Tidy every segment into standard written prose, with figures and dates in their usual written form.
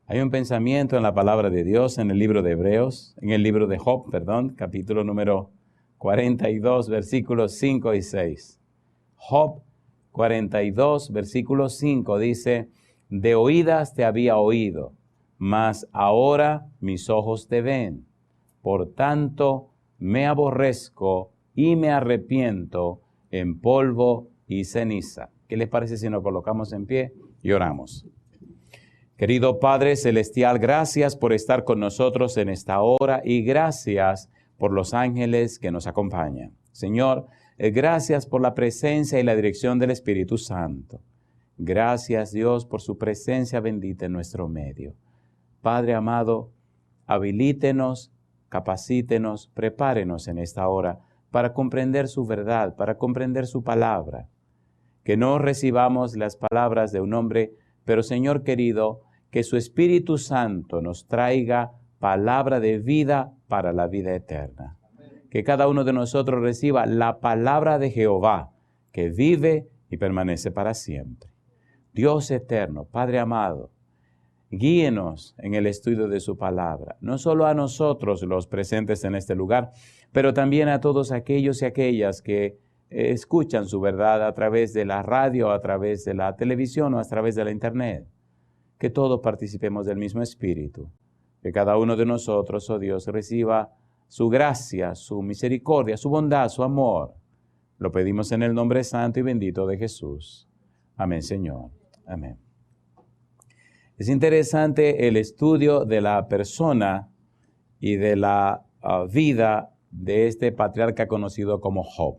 Hay un pensamiento en la palabra de Dios en el libro de Hebreos, en el libro de Job, capítulo número 42, versículos 5 y 6. Job 42, versículo 5 dice: de oídas te había oído, mas ahora mis ojos te ven. Por tanto, me aborrezco y me arrepiento en polvo y ceniza. ¿Qué les parece si nos colocamos en pie y oramos? Querido Padre Celestial, gracias por estar con nosotros en esta hora y gracias por los ángeles que nos acompañan. Señor, gracias por la presencia y la dirección del Espíritu Santo. Gracias, Dios, por su presencia bendita en nuestro medio. Padre amado, habilítenos, capacítenos, prepárenos en esta hora para comprender su verdad, para comprender su palabra. Que no recibamos las palabras de un hombre, pero Señor querido, que su Espíritu Santo nos traiga palabra de vida para la vida eterna. Que cada uno de nosotros reciba la palabra de Jehová, que vive y permanece para siempre. Dios eterno, Padre amado, guíenos en el estudio de su palabra, no solo a nosotros los presentes en este lugar, pero también a todos aquellos y aquellas que escuchan su verdad a través de la radio, a través de la televisión o a través de la internet. Que todos participemos del mismo Espíritu. Que cada uno de nosotros, oh Dios, reciba su gracia, su misericordia, su bondad, su amor. Lo pedimos en el nombre santo y bendito de Jesús. Amén, Señor. Amén. Es interesante el estudio de la persona y de la vida de este patriarca conocido como Job.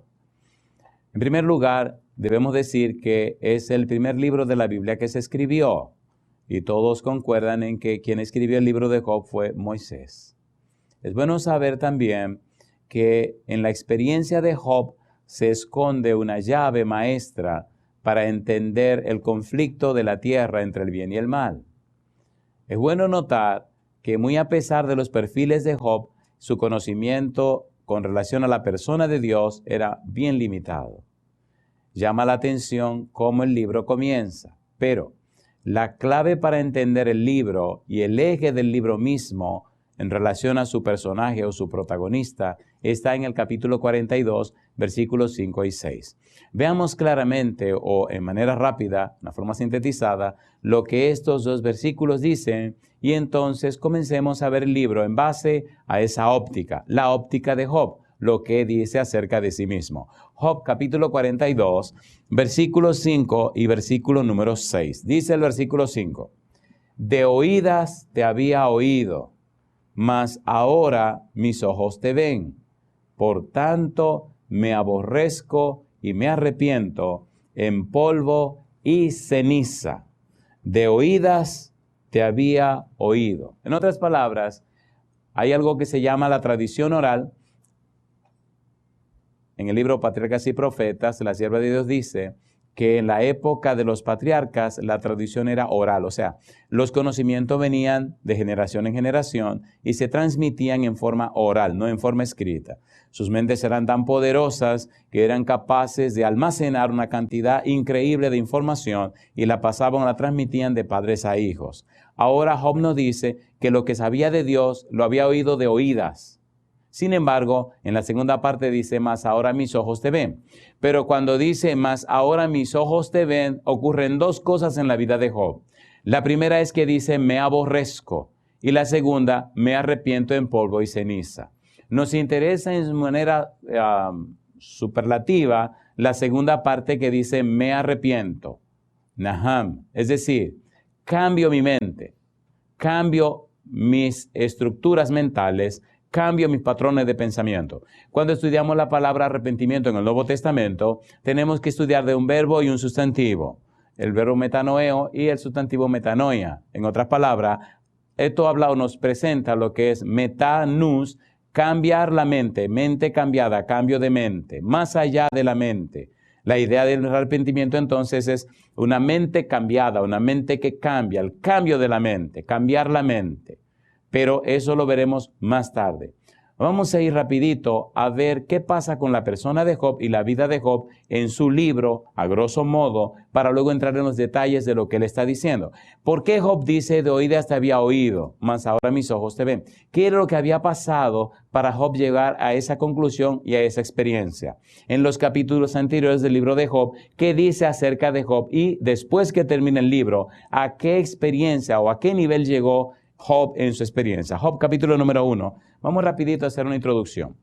En primer lugar, debemos decir que es el primer libro de la Biblia que se escribió. Y todos concuerdan en que quien escribió el libro de Job fue Moisés. Es bueno saber también que en la experiencia de Job se esconde una llave maestra para entender el conflicto de la tierra entre el bien y el mal. Es bueno notar que muy a pesar de los perfiles de Job, su conocimiento con relación a la persona de Dios era bien limitado. Llama la atención cómo el libro comienza, pero la clave para entender el libro y el eje del libro mismo en relación a su personaje o su protagonista está en el capítulo 42, versículos 5 y 6. Veamos claramente o en manera rápida, una forma sintetizada, lo que estos dos versículos dicen y entonces comencemos a ver el libro en base a esa óptica, la óptica de Job, lo que dice acerca de sí mismo. Job capítulo 42, versículo 5 y versículo número 6. Dice el versículo 5: de oídas te había oído, mas ahora mis ojos te ven. Por tanto, me aborrezco y me arrepiento en polvo y ceniza. De oídas te había oído. En otras palabras, hay algo que se llama la tradición oral. En el libro Patriarcas y Profetas, la sierva de Dios dice que en la época de los patriarcas la tradición era oral, o sea, los conocimientos venían de generación en generación y se transmitían en forma oral, no en forma escrita. Sus mentes eran tan poderosas que eran capaces de almacenar una cantidad increíble de información y la pasaban o la transmitían de padres a hijos. Ahora Job nos dice que lo que sabía de Dios lo había oído de oídas. Sin embargo, en la segunda parte dice, mas ahora mis ojos te ven. Pero cuando dice, mas ahora mis ojos te ven, ocurren dos cosas en la vida de Job. La primera es que dice, me aborrezco. Y la segunda, me arrepiento en polvo y ceniza. Nos interesa en manera superlativa la segunda parte que dice, me arrepiento. Naham. Es decir, cambio mi mente, cambio mis estructuras mentales, cambio mis patrones de pensamiento. Cuando estudiamos la palabra arrepentimiento en el Nuevo Testamento, tenemos que estudiar de un verbo y un sustantivo. El verbo metanoeo y el sustantivo metanoia. En otras palabras, esto habla o nos presenta lo que es metanus, cambiar la mente, mente cambiada, cambio de mente, más allá de la mente. La idea del arrepentimiento entonces es una mente cambiada, una mente que cambia, el cambio de la mente, cambiar la mente. Pero eso lo veremos más tarde. Vamos a ir rapidito a ver qué pasa con la persona de Job y la vida de Job en su libro, a grosso modo, para luego entrar en los detalles de lo que él está diciendo. ¿Por qué Job dice, de oídas te había oído, mas ahora mis ojos te ven? ¿Qué era lo que había pasado para Job llegar a esa conclusión y a esa experiencia? En los capítulos anteriores del libro de Job, ¿qué dice acerca de Job? Y después que termine el libro, ¿a qué experiencia o a qué nivel llegó Job en su experiencia? Job capítulo número 1. Vamos rapidito a hacer una introducción.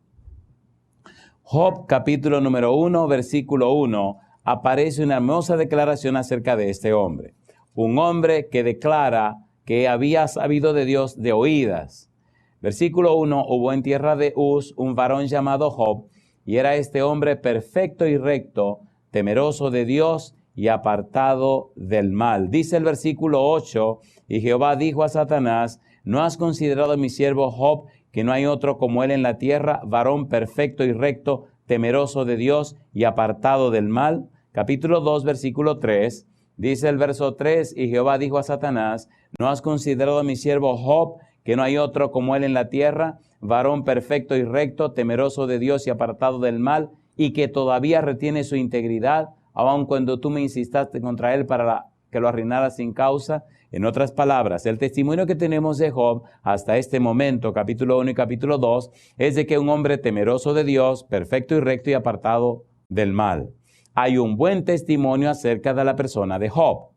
Job capítulo número 1, versículo 1, aparece una hermosa declaración acerca de este hombre. Un hombre que declara que había sabido de Dios de oídas. Versículo 1, hubo en tierra de Uz un varón llamado Job, y era este hombre perfecto y recto, temeroso de Dios y apartado del mal. Dice el versículo 8, y Jehová dijo a Satanás, ¿no has considerado a mi siervo Job, que no hay otro como él en la tierra, varón perfecto y recto, temeroso de Dios y apartado del mal? Capítulo 2, versículo 3, dice el verso 3, y Jehová dijo a Satanás, ¿no has considerado a mi siervo Job, que no hay otro como él en la tierra, varón perfecto y recto, temeroso de Dios y apartado del mal, y que todavía retiene su integridad, aun cuando tú me insististe contra él para que lo arruinara sin causa? En otras palabras, el testimonio que tenemos de Job hasta este momento, capítulo 1 y capítulo 2, es de que un hombre temeroso de Dios, perfecto y recto y apartado del mal. Hay un buen testimonio acerca de la persona de Job.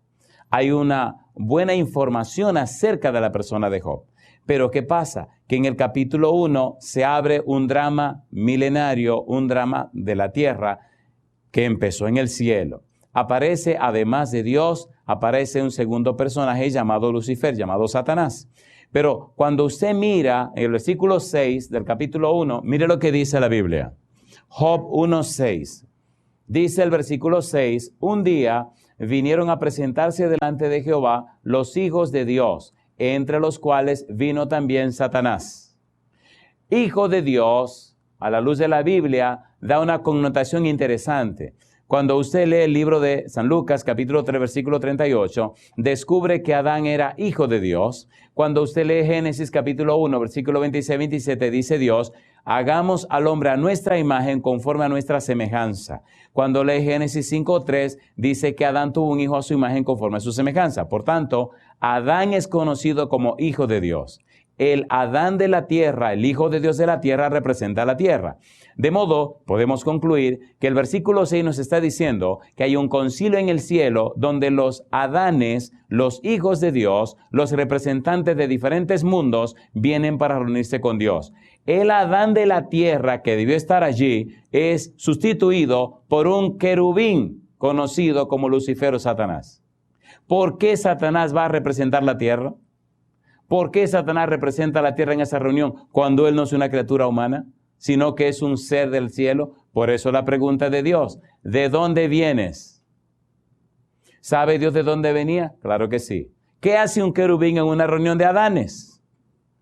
Hay una buena información acerca de la persona de Job. Pero ¿qué pasa? Que en el capítulo 1 se abre un drama milenario, un drama de la tierra que empezó en el cielo. Aparece, además de Dios, aparece un segundo personaje llamado Lucifer, llamado Satanás. Pero cuando usted mira en el versículo 6 del capítulo 1, mire lo que dice la Biblia. Job 1:6. Dice el versículo 6, un día vinieron a presentarse delante de Jehová los hijos de Dios, entre los cuales vino también Satanás. Hijo de Dios, a la luz de la Biblia, da una connotación interesante. Cuando usted lee el libro de San Lucas, capítulo 3, versículo 38, descubre que Adán era hijo de Dios. Cuando usted lee Génesis, capítulo 1, versículo 26-27, dice Dios, hagamos al hombre a nuestra imagen conforme a nuestra semejanza. Cuando lee Génesis 5:3, dice que Adán tuvo un hijo a su imagen conforme a su semejanza. Por tanto, Adán es conocido como hijo de Dios. El Adán de la tierra, el Hijo de Dios de la tierra, representa a la tierra. De modo, podemos concluir que el versículo 6 nos está diciendo que hay un concilio en el cielo donde los Adanes, los hijos de Dios, los representantes de diferentes mundos, vienen para reunirse con Dios. El Adán de la tierra que debió estar allí es sustituido por un querubín conocido como Lucifer o Satanás. ¿Por qué Satanás va a representar la tierra? ¿Por qué Satanás representa la tierra en esa reunión cuando él no es una criatura humana, sino que es un ser del cielo? Por eso la pregunta de Dios, ¿de dónde vienes? ¿Sabe Dios de dónde venía? Claro que sí. ¿Qué hace un querubín en una reunión de Adanes?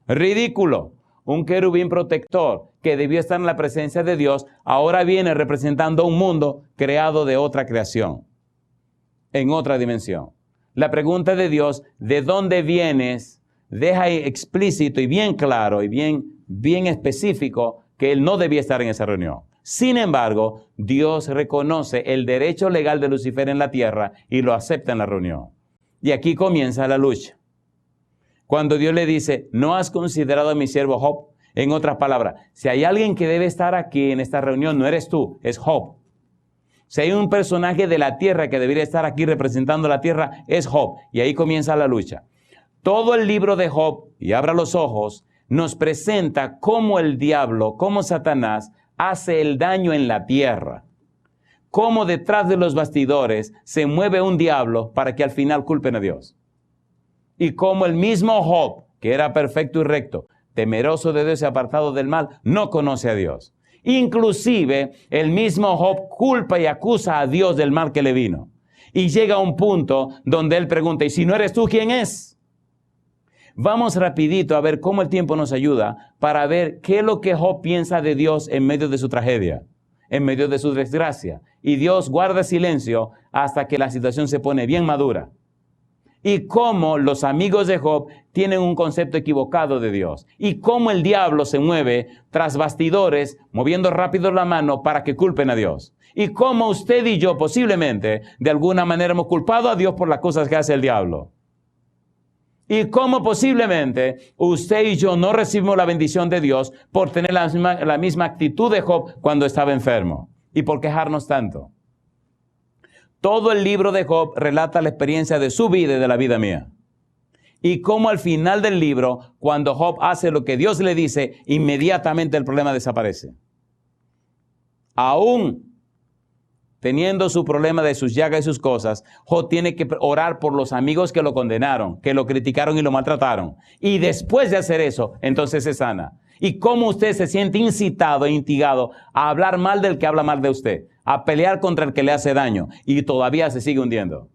Ridículo. Un querubín protector que debió estar en la presencia de Dios, ahora viene representando un mundo creado de otra creación, en otra dimensión. La pregunta de Dios, ¿de dónde vienes?, deja explícito y bien claro y bien específico que él no debía estar en esa reunión. Sin embargo, Dios reconoce el derecho legal de Lucifer en la tierra y lo acepta en la reunión. Y aquí comienza la lucha. Cuando Dios le dice, ¿no has considerado a mi siervo Job? En otras palabras, si hay alguien que debe estar aquí en esta reunión, no eres tú, es Job. Si hay un personaje de la tierra que debería estar aquí representando la tierra, es Job. Y ahí comienza la lucha. Todo el libro de Job, y abra los ojos, nos presenta cómo el diablo, cómo Satanás, hace el daño en la tierra. Cómo detrás de los bastidores se mueve un diablo para que al final culpen a Dios. Y cómo el mismo Job, que era perfecto y recto, temeroso de Dios y apartado del mal, no conoce a Dios. Inclusive, el mismo Job culpa y acusa a Dios del mal que le vino. Y llega a un punto donde él pregunta, ¿y si no eres tú, quién es? Vamos rapidito a ver cómo el tiempo nos ayuda para ver qué es lo que Job piensa de Dios en medio de su tragedia, en medio de su desgracia. Y Dios guarda silencio hasta que la situación se pone bien madura. Y cómo los amigos de Job tienen un concepto equivocado de Dios. Y cómo el diablo se mueve tras bastidores, moviendo rápido la mano para que culpen a Dios. Y cómo usted y yo posiblemente, de alguna manera, hemos culpado a Dios por las cosas que hace el diablo. Y cómo posiblemente usted y yo no recibimos la bendición de Dios por tener la misma actitud de Job cuando estaba enfermo. Y por quejarnos tanto. Todo el libro de Job relata la experiencia de su vida y de la vida mía. Y cómo al final del libro, cuando Job hace lo que Dios le dice, inmediatamente el problema desaparece. Aún teniendo su problema de sus llagas y sus cosas, Job tiene que orar por los amigos que lo condenaron, que lo criticaron y lo maltrataron. Y después de hacer eso, entonces se sana. Y cómo usted se siente incitado e instigado a hablar mal del que habla mal de usted, a pelear contra el que le hace daño, y todavía se sigue hundiendo.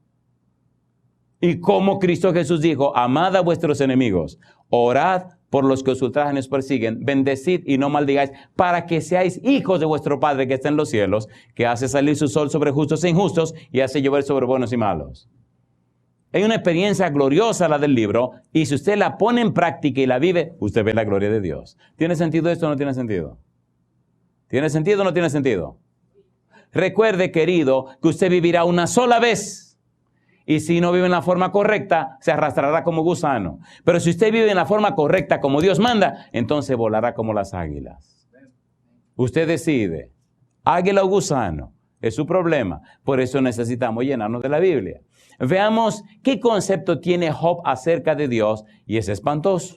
Y como Cristo Jesús dijo, amad a vuestros enemigos, orad por los que os ultrajan y os persiguen, bendecid y no maldigáis, para que seáis hijos de vuestro Padre que está en los cielos, que hace salir su sol sobre justos e injustos y hace llover sobre buenos y malos. Hay una experiencia gloriosa la del libro, y si usted la pone en práctica y la vive, usted ve la gloria de Dios. ¿Tiene sentido esto o no tiene sentido? ¿Tiene sentido o no tiene sentido? Recuerde, querido, que usted vivirá una sola vez. Y si no vive en la forma correcta, se arrastrará como gusano. Pero si usted vive en la forma correcta, como Dios manda, entonces volará como las águilas. Usted decide, águila o gusano, es su problema. Por eso necesitamos llenarnos de la Biblia. Veamos qué concepto tiene Job acerca de Dios, y es espantoso.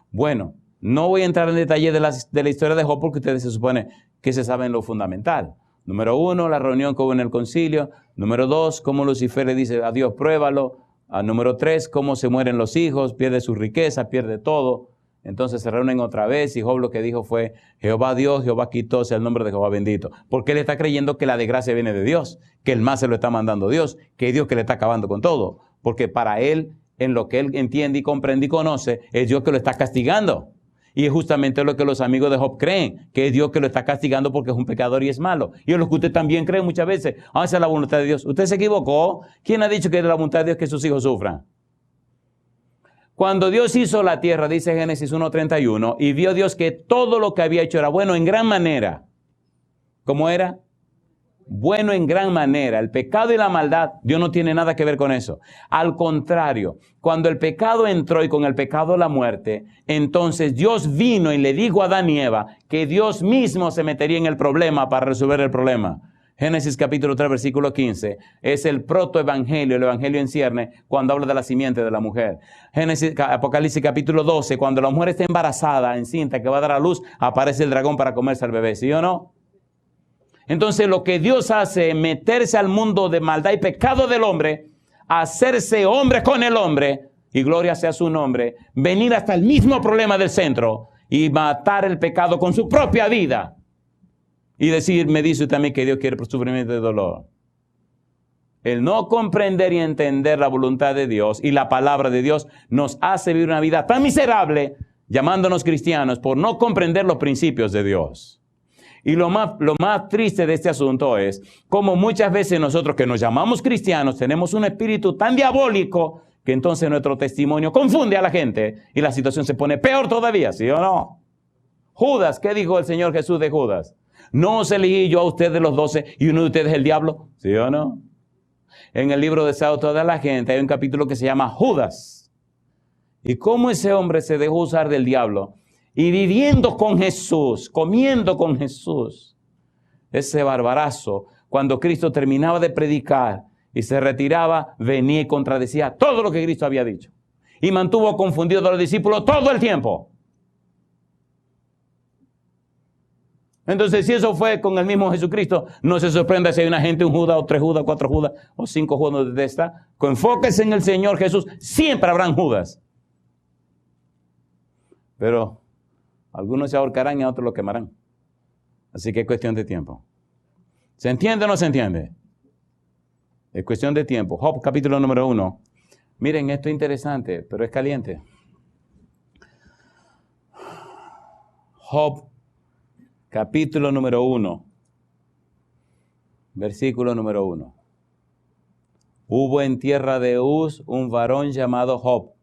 Bueno, no voy a entrar en detalle de la historia de Job, porque ustedes se supone que se saben lo fundamental. Número 1, la reunión que hubo en el concilio. Número 2, cómo Lucifer le dice a Dios, pruébalo. Número 3, cómo se mueren los hijos, pierde su riqueza, pierde todo. Entonces se reúnen otra vez y Job lo que dijo fue, Jehová Dios, Jehová quitó, sea el nombre de Jehová bendito. Porque él está creyendo que la desgracia viene de Dios, que el mal se lo está mandando Dios, que es Dios que le está acabando con todo. Porque para él, en lo que él entiende y comprende y conoce, es Dios que lo está castigando. Y es justamente lo que los amigos de Job creen, que es Dios que lo está castigando porque es un pecador y es malo. Y es lo que usted también cree muchas veces. Esa es la voluntad de Dios. Usted se equivocó. ¿Quién ha dicho que es la voluntad de Dios que sus hijos sufran? Cuando Dios hizo la tierra, dice Génesis 1:31, y vio Dios que todo lo que había hecho era bueno en gran manera. ¿Cómo era? Bueno en gran manera. El pecado y la maldad, Dios no tiene nada que ver con eso. Al contrario, cuando el pecado entró y con el pecado la muerte, entonces Dios vino y le dijo a Adán y Eva que Dios mismo se metería en el problema para resolver el problema. Génesis capítulo 3, versículo 15, es el protoevangelio, el evangelio en cierne, cuando habla de la simiente de la mujer. Apocalipsis capítulo 12, cuando la mujer está embarazada, encinta, que va a dar a luz, aparece el dragón para comerse al bebé, ¿sí o no? Entonces lo que Dios hace es meterse al mundo de maldad y pecado del hombre, hacerse hombre con el hombre, y gloria sea su nombre, venir hasta el mismo problema del centro y matar el pecado con su propia vida. Y decir, me dice también que Dios quiere sufrimiento y dolor. El no comprender y entender la voluntad de Dios y la palabra de Dios nos hace vivir una vida tan miserable, llamándonos cristianos, por no comprender los principios de Dios. Y lo más triste de este asunto es como muchas veces nosotros que nos llamamos cristianos tenemos un espíritu tan diabólico que entonces nuestro testimonio confunde a la gente y la situación se pone peor todavía, ¿sí o no? Judas, ¿qué dijo el Señor Jesús de Judas? ¿No os elegí yo a ustedes de los 12 y uno de ustedes es el diablo? ¿Sí o no? En el libro de Sao toda la gente hay un capítulo que se llama Judas. Y cómo ese hombre se dejó usar del diablo. Y viviendo con Jesús, comiendo con Jesús, ese barbarazo, cuando Cristo terminaba de predicar y se retiraba, venía y contradecía todo lo que Cristo había dicho. Y mantuvo confundidos a los discípulos todo el tiempo. Entonces, si eso fue con el mismo Jesucristo, no se sorprenda si hay una gente, un Judas, o 3 Judas, 4 Judas, o 5 Judas donde está. Enfóquese en el Señor Jesús, siempre habrán Judas. Pero algunos se ahorcarán y a otros lo quemarán. Así que es cuestión de tiempo. ¿Se entiende o no se entiende? Es cuestión de tiempo. Job, capítulo número 1. Miren, esto es interesante, pero es caliente. Job, capítulo número 1. Versículo número 1. Hubo en tierra de Uz un varón llamado Job,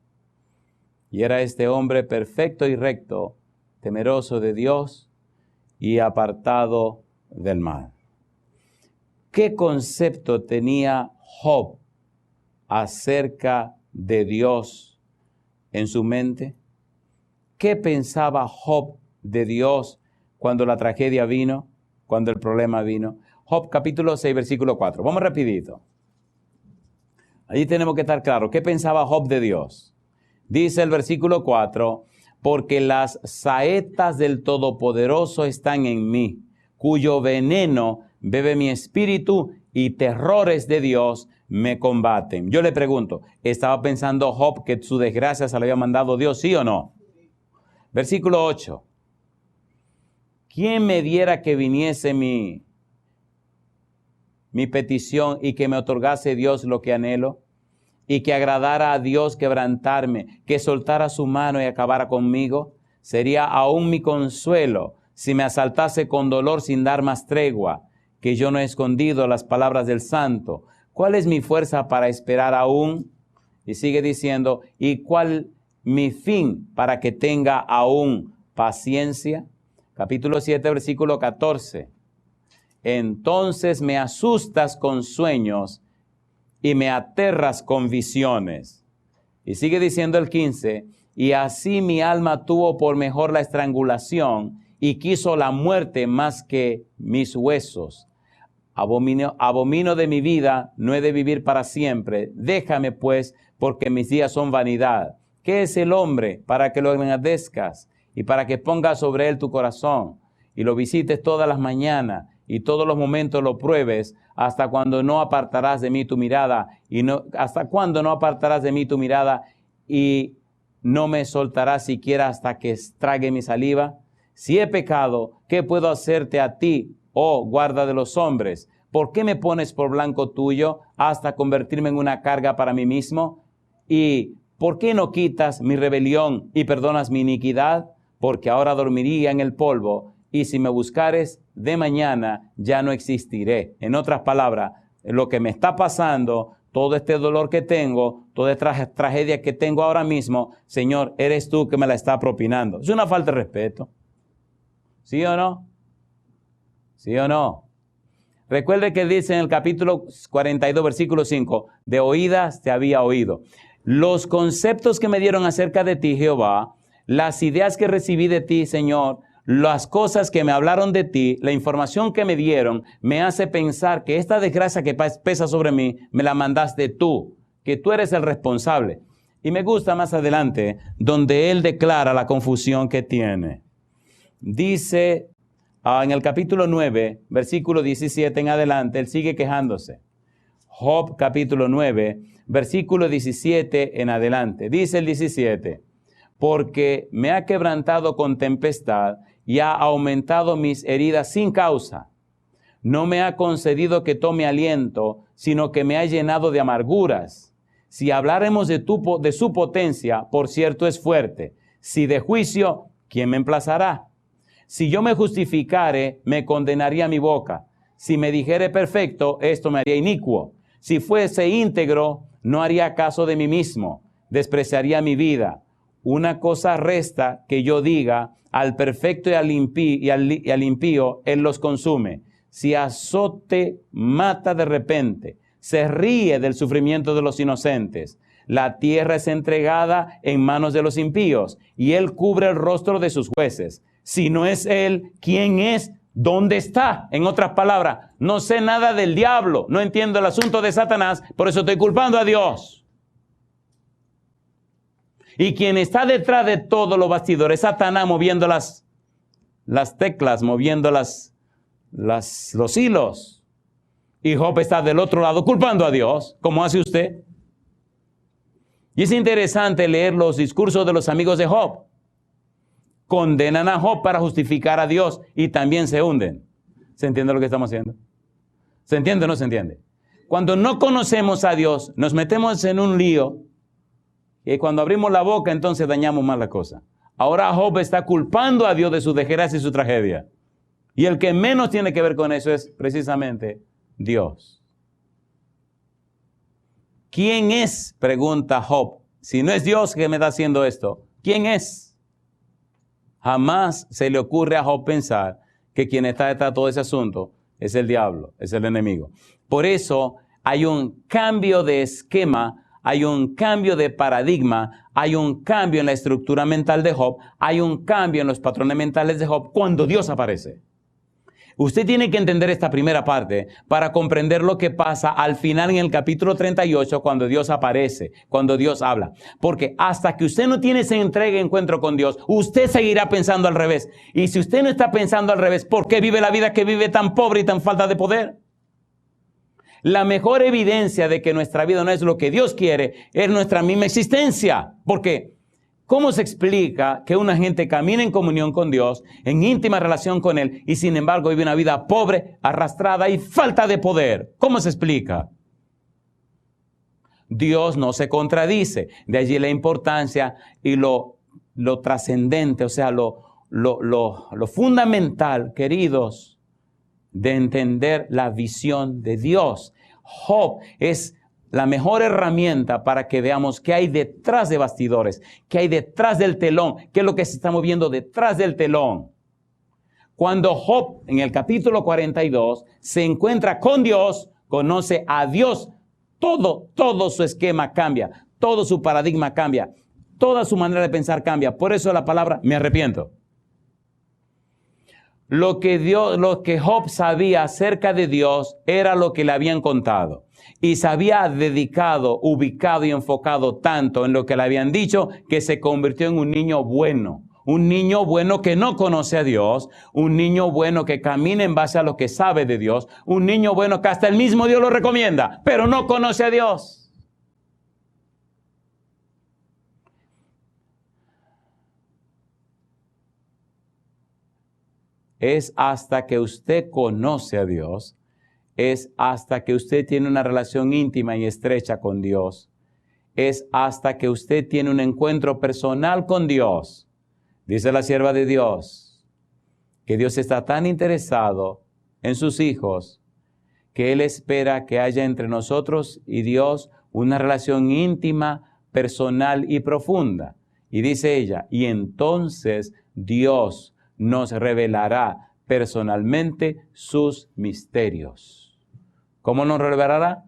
Y era este hombre perfecto y recto, temeroso de Dios y apartado del mal. ¿Qué concepto tenía Job acerca de Dios en su mente? ¿Qué pensaba Job de Dios cuando la tragedia vino, cuando el problema vino? Job capítulo 6, versículo 4. Vamos rapidito. Allí tenemos que estar claros. ¿Qué pensaba Job de Dios? Dice el versículo 4, porque las saetas del Todopoderoso están en mí, cuyo veneno bebe mi espíritu y terrores de Dios me combaten. Yo le pregunto, ¿estaba pensando Job que su desgracia se la había mandado Dios, sí o no? Versículo 8. ¿Quién me diera que viniese mi petición y que me otorgase Dios lo que anhelo? Y que agradara a Dios quebrantarme, que soltara su mano y acabara conmigo. Sería aún mi consuelo si me asaltase con dolor sin dar más tregua, que yo no he escondido las palabras del santo. ¿Cuál es mi fuerza para esperar aún? Y sigue diciendo, ¿y cuál mi fin para que tenga aún paciencia? Capítulo 7, versículo 14. Entonces me asustas con sueños y me aterras con visiones. Y sigue diciendo el 15, y así mi alma tuvo por mejor la estrangulación y quiso la muerte más que mis huesos. Abomino de mi vida, no he de vivir para siempre. Déjame pues, porque mis días son vanidad. ¿Qué es el hombre para que lo engrandezcas y para que pongas sobre él tu corazón y lo visites todas las mañanas y todos los momentos lo pruebes? ¿Hasta cuando no apartarás de mí tu mirada? ¿Hasta cuándo no apartarás de mí tu mirada y no me soltarás siquiera hasta que trague mi saliva? Si he pecado, ¿qué puedo hacerte a ti, oh guarda de los hombres? ¿Por qué me pones por blanco tuyo hasta convertirme en una carga para mí mismo? ¿Y por qué no quitas mi rebelión y perdonas mi iniquidad? Porque ahora dormiría en el polvo, y si me buscares de mañana ya no existiré. En otras palabras, lo que me está pasando, todo este dolor que tengo, toda esta tragedia que tengo ahora mismo, Señor, eres tú que me la está propinando. Es una falta de respeto. ¿Sí o no? ¿Sí o no? Recuerde que dice en el capítulo 42, versículo 5, de oídas te había oído. Los conceptos que me dieron acerca de ti, Jehová, las ideas que recibí de ti, Señor, las cosas que me hablaron de ti, la información que me dieron, me hace pensar que esta desgracia que pesa sobre mí, me la mandaste tú, que tú eres el responsable. Y me gusta más adelante, donde él declara la confusión que tiene. Dice en el capítulo 9, versículo 17 en adelante, él sigue quejándose. Job capítulo 9, versículo 17 en adelante. Dice el 17, porque me ha quebrantado con tempestad y ha aumentado mis heridas sin causa. No me ha concedido que tome aliento, sino que me ha llenado de amarguras. Si habláremos de su potencia, por cierto es fuerte. Si de juicio, ¿quién me emplazará? Si yo me justificare, me condenaría mi boca. Si me dijere perfecto, esto me haría inicuo. Si fuese íntegro, no haría caso de mí mismo. Despreciaría mi vida. Una cosa resta que yo diga, al perfecto y al impío, él los consume. Si azote mata de repente, se ríe del sufrimiento de los inocentes. La tierra es entregada en manos de los impíos, y él cubre el rostro de sus jueces. Si no es él, ¿quién es? ¿Dónde está? En otras palabras, no sé nada del diablo, no entiendo el asunto de Satanás, por eso estoy culpando a Dios. Y quien está detrás de todos los bastidores, Satanás moviendo las teclas, moviendo los hilos. Y Job está del otro lado culpando a Dios, como hace usted. Y es interesante leer los discursos de los amigos de Job. Condenan a Job para justificar a Dios y también se hunden. ¿Se entiende lo que estamos haciendo? ¿Se entiende o no se entiende? Cuando no conocemos a Dios, nos metemos en un lío y cuando abrimos la boca, entonces dañamos más la cosa. Ahora Job está culpando a Dios de su desgracia y su tragedia. Y el que menos tiene que ver con eso es precisamente Dios. ¿Quién es? Pregunta Job. Si no es Dios que me está haciendo esto, ¿Quién es? Jamás se le ocurre a Job pensar que quien está detrás de todo ese asunto es el diablo, es el enemigo. Por eso hay un cambio de esquema, hay un cambio de paradigma, hay un cambio en la estructura mental de Job, hay un cambio en los patrones mentales de Job cuando Dios aparece. Usted tiene que entender esta primera parte para comprender lo que pasa al final en el capítulo 38 cuando Dios aparece, cuando Dios habla. Porque hasta que usted no tiene ese entrega y encuentro con Dios, usted seguirá pensando al revés. Y si usted no está pensando al revés, ¿por qué vive la vida que vive tan pobre y tan falta de poder? La mejor evidencia de que nuestra vida no es lo que Dios quiere es nuestra misma existencia. ¿Por qué? ¿Cómo se explica que una gente camina en comunión con Dios, en íntima relación con Él, y sin embargo vive una vida pobre, arrastrada y falta de poder? ¿Cómo se explica? Dios no se contradice. De allí la importancia y lo trascendente, o sea, lo fundamental, queridos, de entender la visión de Dios. Job es la mejor herramienta para que veamos qué hay detrás de bastidores, qué hay detrás del telón, qué es lo que se está moviendo detrás del telón. Cuando Job, en el capítulo 42, se encuentra con Dios, conoce a Dios, todo su esquema cambia, todo su paradigma cambia, toda su manera de pensar cambia. Por eso la palabra, me arrepiento. Lo que Job sabía acerca de Dios era lo que le habían contado. Y se había dedicado, ubicado y enfocado tanto en lo que le habían dicho que se convirtió en un niño bueno. Un niño bueno que no conoce a Dios. Un niño bueno que camina en base a lo que sabe de Dios. Un niño bueno que hasta el mismo Dios lo recomienda, pero no conoce a Dios. Es hasta que usted conoce a Dios, es hasta que usted tiene una relación íntima y estrecha con Dios, es hasta que usted tiene un encuentro personal con Dios. Dice la sierva de Dios, que Dios está tan interesado en sus hijos, que Él espera que haya entre nosotros y Dios una relación íntima, personal y profunda. Y dice ella, y entonces Dios nos revelará personalmente sus misterios. ¿Cómo nos revelará?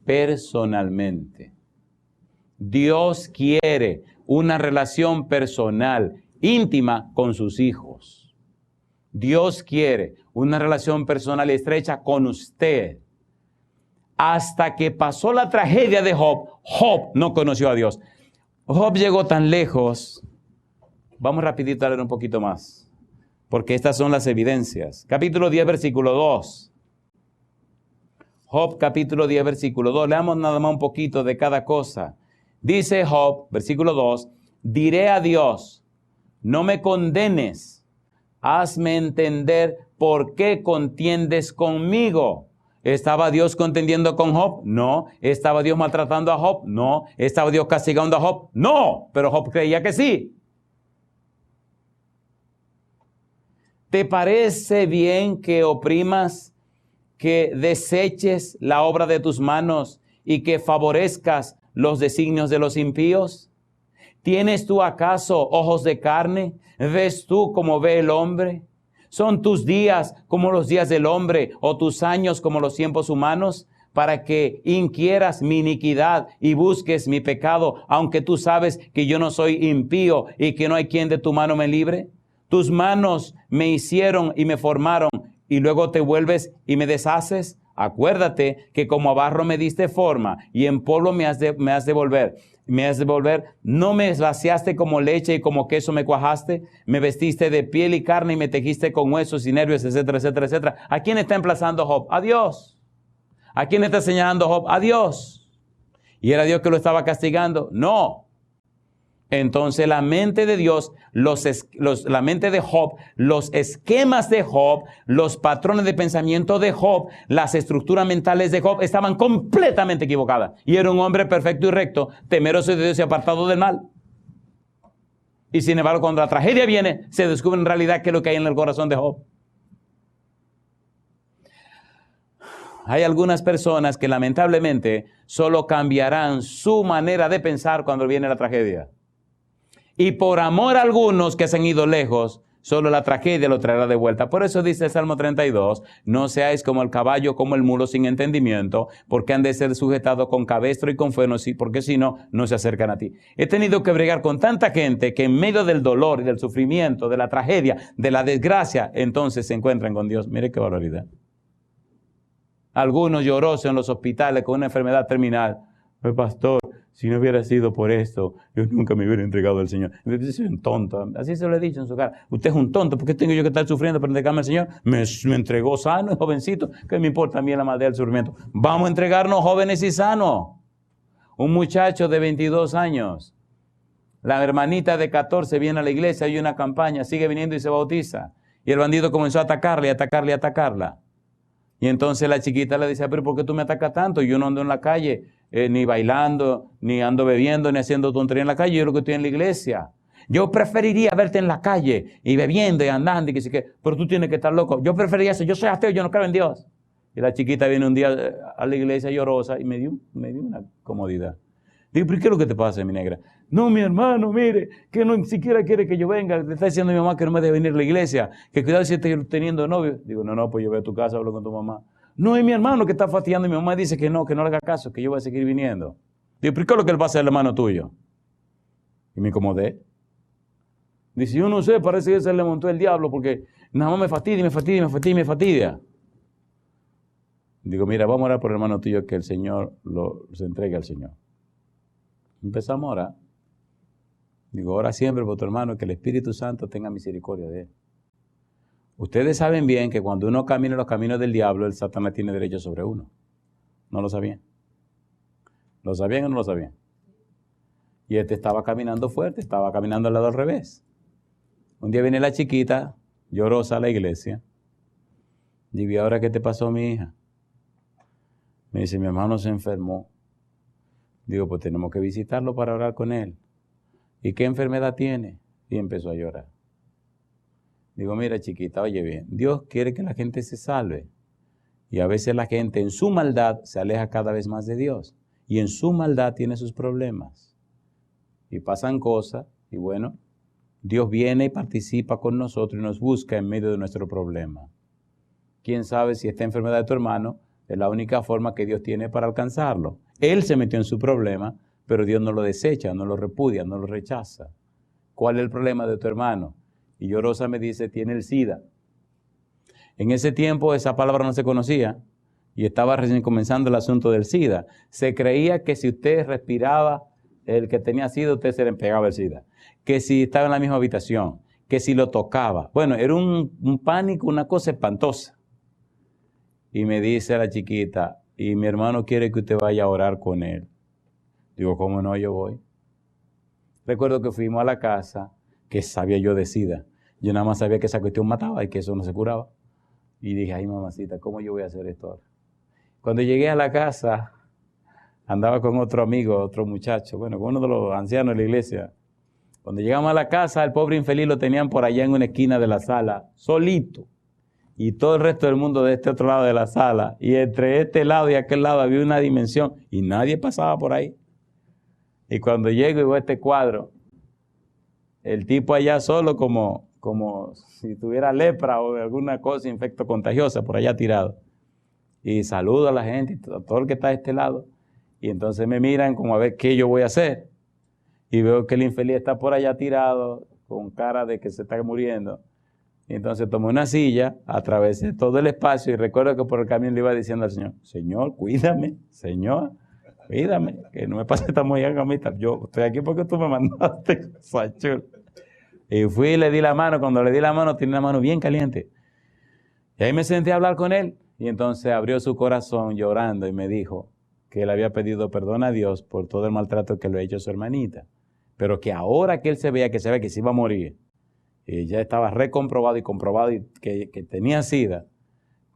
Personalmente. Dios quiere una relación personal, íntima con sus hijos. Dios quiere una relación personal y estrecha con usted. Hasta que pasó la tragedia de Job, Job no conoció a Dios. Job llegó tan lejos. Vamos rapidito a leer un poquito más, porque estas son las evidencias. Capítulo 10, versículo 2. Job, capítulo 10, versículo 2. Leamos nada más un poquito de cada cosa. Dice Job, versículo 2, diré a Dios, no me condenes, hazme entender por qué contiendes conmigo. ¿Estaba Dios contendiendo con Job? No. ¿Estaba Dios maltratando a Job? No. ¿Estaba Dios castigando a Job? No. Pero Job creía que sí. ¿Te parece bien que oprimas, que deseches la obra de tus manos y que favorezcas los designios de los impíos? ¿Tienes tú acaso ojos de carne? ¿Ves tú como ve el hombre? ¿Son tus días como los días del hombre o tus años como los tiempos humanos? Para que inquieras mi iniquidad y busques mi pecado, aunque tú sabes que yo no soy impío y que no hay quien de tu mano me libre. Tus manos me hicieron y me formaron, y luego te vuelves y me deshaces. Acuérdate que como a barro me diste forma, y en polvo me has de volver. No me vaciaste como leche y como queso me cuajaste. Me vestiste de piel y carne y me tejiste con huesos y nervios, etcétera, etcétera, etcétera. ¿A quién está emplazando Job? A Dios. ¿A quién está señalando Job? A Dios. ¿Y era Dios que lo estaba castigando? No. Entonces la mente de Dios, la mente de Job, los esquemas de Job, los patrones de pensamiento de Job, las estructuras mentales de Job estaban completamente equivocadas. Y era un hombre perfecto y recto, temeroso de Dios y apartado del mal. Y sin embargo, cuando la tragedia viene, se descubre en realidad qué es lo que hay en el corazón de Job. Hay algunas personas que lamentablemente solo cambiarán su manera de pensar cuando viene la tragedia. Y por amor a algunos que se han ido lejos, solo la tragedia lo traerá de vuelta. Por eso dice el Salmo 32, no seáis como el caballo, como el mulo sin entendimiento, porque han de ser sujetados con cabestro y con freno, porque si no, no se acercan a ti. He tenido que bregar con tanta gente que en medio del dolor y del sufrimiento, de la tragedia, de la desgracia, entonces se encuentran con Dios. Mire qué barbaridad. Algunos llorosos en los hospitales con una enfermedad terminal. Pues pastor, si no hubiera sido por esto, yo nunca me hubiera entregado al Señor. Yo soy un tonto. Así se lo he dicho en su cara. Usted es un tonto. ¿Por qué tengo yo que estar sufriendo para entregarme al Señor? Me entregó sano y jovencito. ¿Qué me importa a mí la madera del sufrimiento? Vamos a entregarnos jóvenes y sanos. Un muchacho de 22 años. La hermanita de 14 viene a la iglesia, hay una campaña, sigue viniendo y se bautiza. Y el bandido comenzó a atacarle, atacarla. Y entonces la chiquita le dice, pero ¿por qué tú me atacas tanto? Yo no ando en la calle, ni bailando, ni ando bebiendo, ni haciendo tontería en la calle. Yo lo que estoy en la iglesia. Yo preferiría verte en la calle y bebiendo y andando y que sí que, pero tú tienes que estar loco. Yo preferiría eso. Yo soy ateo, yo no creo en Dios. Y la chiquita viene un día a la iglesia llorosa y me dio una comodidad. Digo, ¿pero qué es lo que te pasa, mi negra? No, mi hermano, mire, que no ni siquiera quiere que yo venga. Le está diciendo a mi mamá que no me debe venir a la iglesia, que cuidado si estoy teniendo novio. Digo, no, pues yo voy a tu casa, hablo con tu mamá. No, es mi hermano que está fastidiando y mi mamá dice que no le haga caso, que yo voy a seguir viniendo. Digo, ¿pero qué es lo que le pasa al hermano tuyo? Y me incomodé. Dice, yo no sé, parece que se le montó el diablo porque nada más me fastidia. Digo, mira, vamos a orar por el hermano tuyo que el Señor se entregue al Señor. Empezamos a orar. Digo, ora siempre por tu hermano, que el Espíritu Santo tenga misericordia de él. Ustedes saben bien que cuando uno camina los caminos del diablo, el Satanás tiene derecho sobre uno. ¿No lo sabían? ¿Lo sabían o no lo sabían? Y este estaba caminando fuerte, estaba caminando al lado al revés. Un día viene la chiquita, llorosa a la iglesia. Digo, ¿y ahora qué te pasó, mi hija? Me dice, mi hermano se enfermó. Digo, pues tenemos que visitarlo para orar con él. ¿Y qué enfermedad tiene? Y empezó a llorar. Digo, mira chiquita, oye bien, Dios quiere que la gente se salve. Y a veces la gente en su maldad se aleja cada vez más de Dios. Y en su maldad tiene sus problemas. Y pasan cosas, y bueno, Dios viene y participa con nosotros y nos busca en medio de nuestro problema. ¿Quién sabe si esta enfermedad de tu hermano es la única forma que Dios tiene para alcanzarlo? Él se metió en su problema, pero Dios no lo desecha, no lo repudia, no lo rechaza. ¿Cuál es el problema de tu hermano? Y llorosa me dice, tiene el SIDA. En ese tiempo esa palabra no se conocía y estaba recién comenzando el asunto del SIDA. Se creía que si usted respiraba el que tenía SIDA, usted se le pegaba el SIDA. Que si estaba en la misma habitación, que si lo tocaba. Bueno, era un pánico, una cosa espantosa. Y me dice la chiquita, y mi hermano quiere que usted vaya a orar con él. Digo, ¿cómo no? Yo voy. Recuerdo que fuimos a la casa, que sabía yo de SIDA. Yo nada más sabía que esa cuestión mataba y que eso no se curaba. Y dije, ay mamacita, ¿cómo yo voy a hacer esto ahora? Cuando llegué a la casa, andaba con otro amigo, otro muchacho, bueno, con uno de los ancianos de la iglesia. Cuando llegamos a la casa, el pobre infeliz lo tenían por allá en una esquina de la sala, solito. Y todo el resto del mundo de este otro lado de la sala. Y entre este lado y aquel lado había una dimensión y nadie pasaba por ahí. Y cuando llego y veo este cuadro, el tipo allá solo como si tuviera lepra o alguna cosa, infecto contagiosa, por allá tirado. Y saludo a la gente, todo el que está de este lado. Y entonces me miran como a ver qué yo voy a hacer. Y veo que el infeliz está por allá tirado, con cara de que se está muriendo. Y entonces tomé una silla, atravesé todo el espacio y recuerdo que por el camino le iba diciendo al Señor, Señor, cuídame, que no me pase esta mollanga a mí. Yo estoy aquí porque tú me mandaste, cosa chula. Y fui y le di la mano. Cuando le di la mano, tenía la mano bien caliente. Y ahí me senté a hablar con él. Y entonces abrió su corazón llorando y me dijo que él había pedido perdón a Dios por todo el maltrato que le ha hecho a su hermanita. Pero que ahora que él se veía que se iba a morir, y ya estaba recomprobado y comprobado y que tenía SIDA,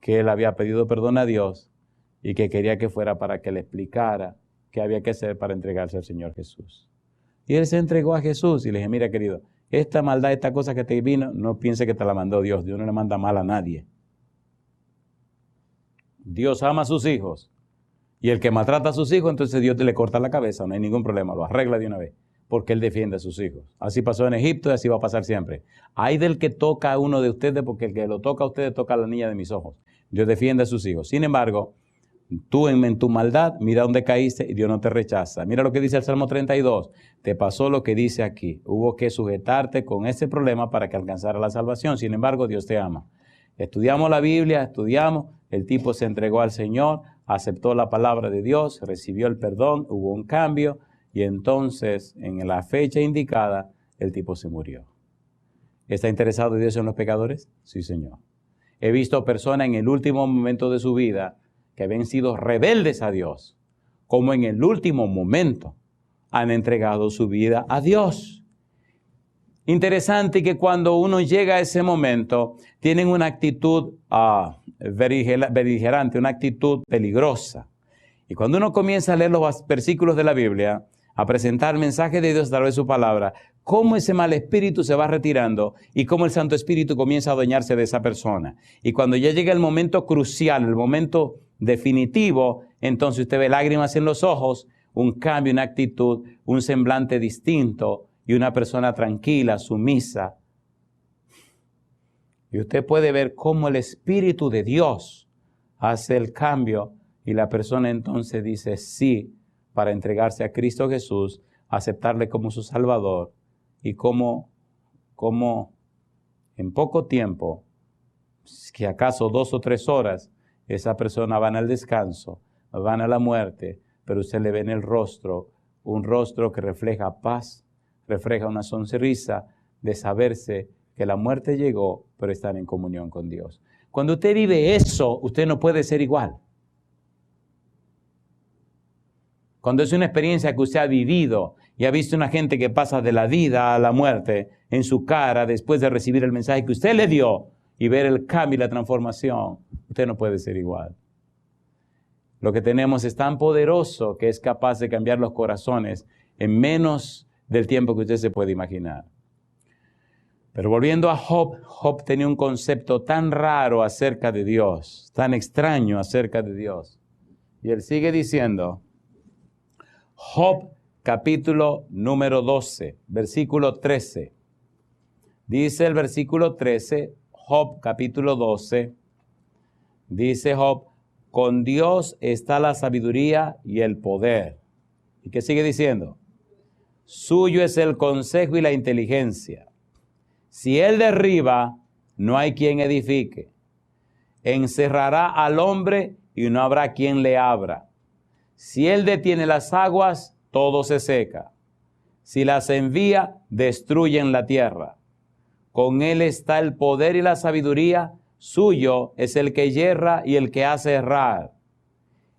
que él había pedido perdón a Dios y que quería que fuera para que le explicara qué había que hacer para entregarse al Señor Jesús. Y él se entregó a Jesús y le dije, mira querido, esta maldad, esta cosa que te vino, no piense que te la mandó Dios. Dios no le manda mal a nadie. Dios ama a sus hijos. Y el que maltrata a sus hijos, entonces Dios te le corta la cabeza, no hay ningún problema, lo arregla de una vez. porque Él defiende a sus hijos. Así pasó en Egipto y así va a pasar siempre. Hay del que toca a uno de ustedes, porque el que lo toca a ustedes toca a la niña de mis ojos. Dios defiende a sus hijos. Sin embargo, tú en tu maldad, mira dónde caíste y Dios no te rechaza. Mira lo que dice el Salmo 32. Te pasó lo que dice aquí. Hubo que sujetarte con ese problema para que alcanzara la salvación. Sin embargo, Dios te ama. Estudiamos la Biblia, el tipo se entregó al Señor, aceptó la palabra de Dios, recibió el perdón, hubo un cambio y entonces en la fecha indicada el tipo se murió. ¿Está interesado Dios en los pecadores? Sí, Señor. He visto personas en el último momento de su vida que habían sido rebeldes a Dios, como en el último momento han entregado su vida a Dios. Interesante que cuando uno llega a ese momento, tienen una actitud beligerante, una actitud peligrosa. Y cuando uno comienza a leer los versículos de la Biblia, a presentar el mensaje de Dios a través de su palabra, cómo ese mal espíritu se va retirando y cómo el Santo Espíritu comienza a adueñarse de esa persona. Y cuando ya llega el momento crucial, el momento definitivo, entonces usted ve lágrimas en los ojos, un cambio, una actitud, un semblante distinto y una persona tranquila, sumisa. Y usted puede ver cómo el Espíritu de Dios hace el cambio y la persona entonces dice sí para entregarse a Cristo Jesús, aceptarle como su Salvador y cómo en poco tiempo, que acaso 2 o 3 horas, esa persona van al descanso, van a la muerte, pero usted le ve en el rostro, un rostro que refleja paz, refleja una sonrisa de saberse que la muerte llegó, pero están en comunión con Dios. Cuando usted vive eso, usted no puede ser igual. Cuando es una experiencia que usted ha vivido y ha visto una gente que pasa de la vida a la muerte en su cara después de recibir el mensaje que usted le dio y ver el cambio y la transformación, usted no puede ser igual. Lo que tenemos es tan poderoso que es capaz de cambiar los corazones en menos del tiempo que usted se puede imaginar. Pero volviendo a Job, Job tenía un concepto tan raro acerca de Dios, tan extraño acerca de Dios. Y él sigue diciendo, Job capítulo número 12, versículo 13. Dice el versículo 13, Job capítulo 12, dice Job, con Dios está la sabiduría y el poder. ¿Y qué sigue diciendo? Suyo es el consejo y la inteligencia. Si Él derriba, no hay quien edifique. Encerrará al hombre y no habrá quien le abra. Si Él detiene las aguas, todo se seca. Si las envía, destruyen la tierra. Con Él está el poder y la sabiduría. Suyo es el que yerra y el que hace errar.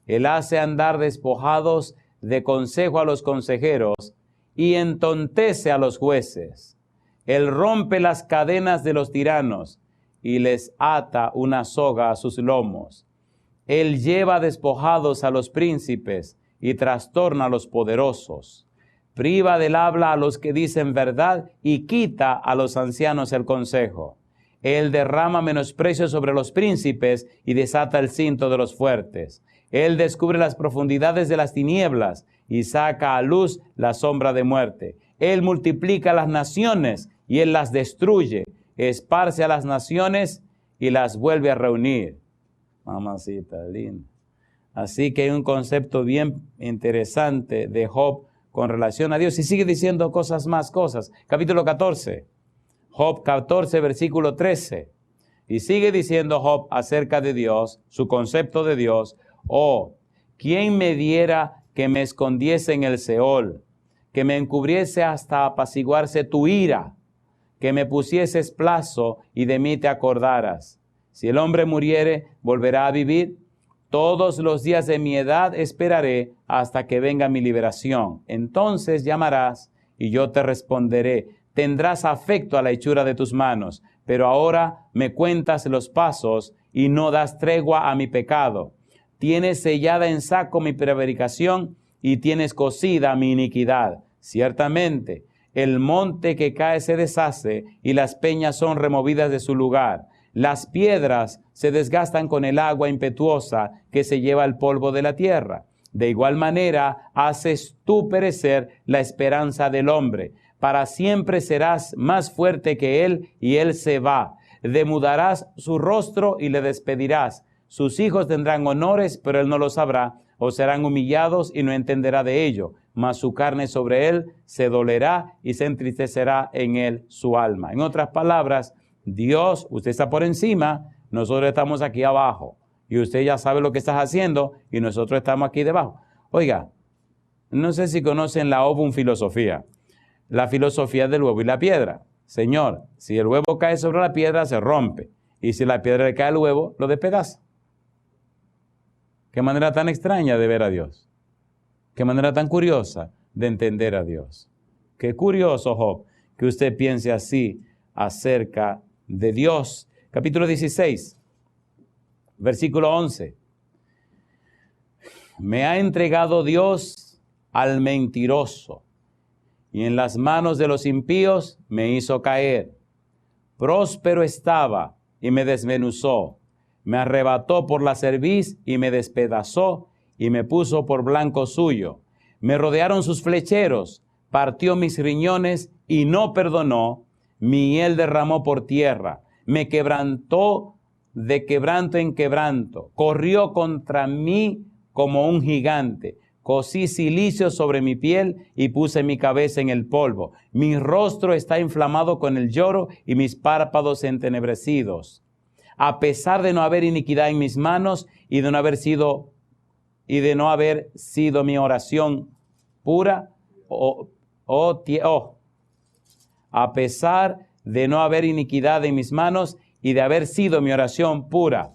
Él hace andar despojados de consejo a los consejeros y entontece a los jueces. Él rompe las cadenas de los tiranos y les ata una soga a sus lomos. Él lleva despojados a los príncipes y trastorna a los poderosos. Priva del habla a los que dicen verdad y quita a los ancianos el consejo. Él derrama menosprecio sobre los príncipes y desata el cinto de los fuertes. Él descubre las profundidades de las tinieblas y saca a luz la sombra de muerte. Él multiplica las naciones y Él las destruye. Esparce a las naciones y las vuelve a reunir. Mamacita linda. Así que hay un concepto bien interesante de Job con relación a Dios. Y sigue diciendo más cosas. Capítulo 14. Job 14, versículo 13. Y sigue diciendo Job acerca de Dios, su concepto de Dios. Oh, ¿quién me diera que me escondiese en el Seol, que me encubriese hasta apaciguarse tu ira, que me pusieses plazo y de mí te acordaras? Si el hombre muriere, volverá a vivir. Todos los días de mi edad esperaré hasta que venga mi liberación. Entonces llamarás y yo te responderé. Tendrás afecto a la hechura de tus manos, pero ahora me cuentas los pasos y no das tregua a mi pecado. Tienes sellada en saco mi prevaricación y tienes cosida mi iniquidad. Ciertamente, el monte que cae se deshace y las peñas son removidas de su lugar. Las piedras se desgastan con el agua impetuosa que se lleva el polvo de la tierra. De igual manera, haces tú perecer la esperanza del hombre. Para siempre serás más fuerte que él y él se va. Demudarás su rostro y le despedirás. Sus hijos tendrán honores, pero él no lo sabrá, o serán humillados y no entenderá de ello. Mas su carne sobre él se dolerá y se entristecerá en él su alma. En otras palabras, Dios, usted está por encima, nosotros estamos aquí abajo. Y usted ya sabe lo que estás haciendo y nosotros estamos aquí debajo. Oiga, no sé si conocen la Ovum filosofía. La filosofía del huevo y la piedra. Señor, si el huevo cae sobre la piedra, se rompe. Y si la piedra le cae al huevo, lo despedaza. Qué manera tan extraña de ver a Dios. Qué manera tan curiosa de entender a Dios. Qué curioso, Job, que usted piense así acerca de Dios. Capítulo 16, versículo 11. Me ha entregado Dios al mentiroso, y en las manos de los impíos me hizo caer. Próspero estaba y me desmenuzó. Me arrebató por la cerviz y me despedazó y me puso por blanco suyo. Me rodearon sus flecheros, partió mis riñones y no perdonó. Mi hiel derramó por tierra. Me quebrantó de quebranto en quebranto. Corrió contra mí como un gigante. Cosí cilicio sobre mi piel y puse mi cabeza en el polvo. Mi rostro está inflamado con el lloro y mis párpados entenebrecidos. A pesar de no haber iniquidad en mis manos y de no haber sido mi oración pura, a pesar de no haber iniquidad en mis manos y de haber sido mi oración pura.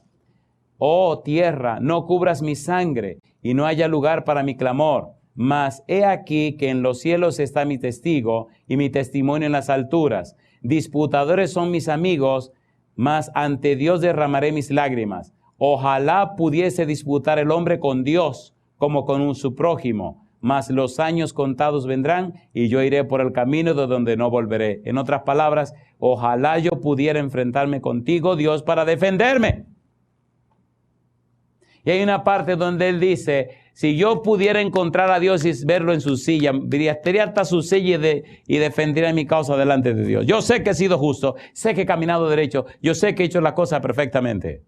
Oh tierra, no cubras mi sangre y no haya lugar para mi clamor. Mas he aquí que en los cielos está mi testigo y mi testimonio en las alturas. Disputadores son mis amigos, mas ante Dios derramaré mis lágrimas. Ojalá pudiese disputar el hombre con Dios como con su prójimo. Mas los años contados vendrán y yo iré por el camino de donde no volveré. En otras palabras, ojalá yo pudiera enfrentarme contigo, Dios, para defenderme. Y hay una parte donde él dice, si yo pudiera encontrar a Dios y verlo en su silla, estaría hasta su silla y defendería mi causa delante de Dios. Yo sé que he sido justo, sé que he caminado derecho, yo sé que he hecho la cosa perfectamente.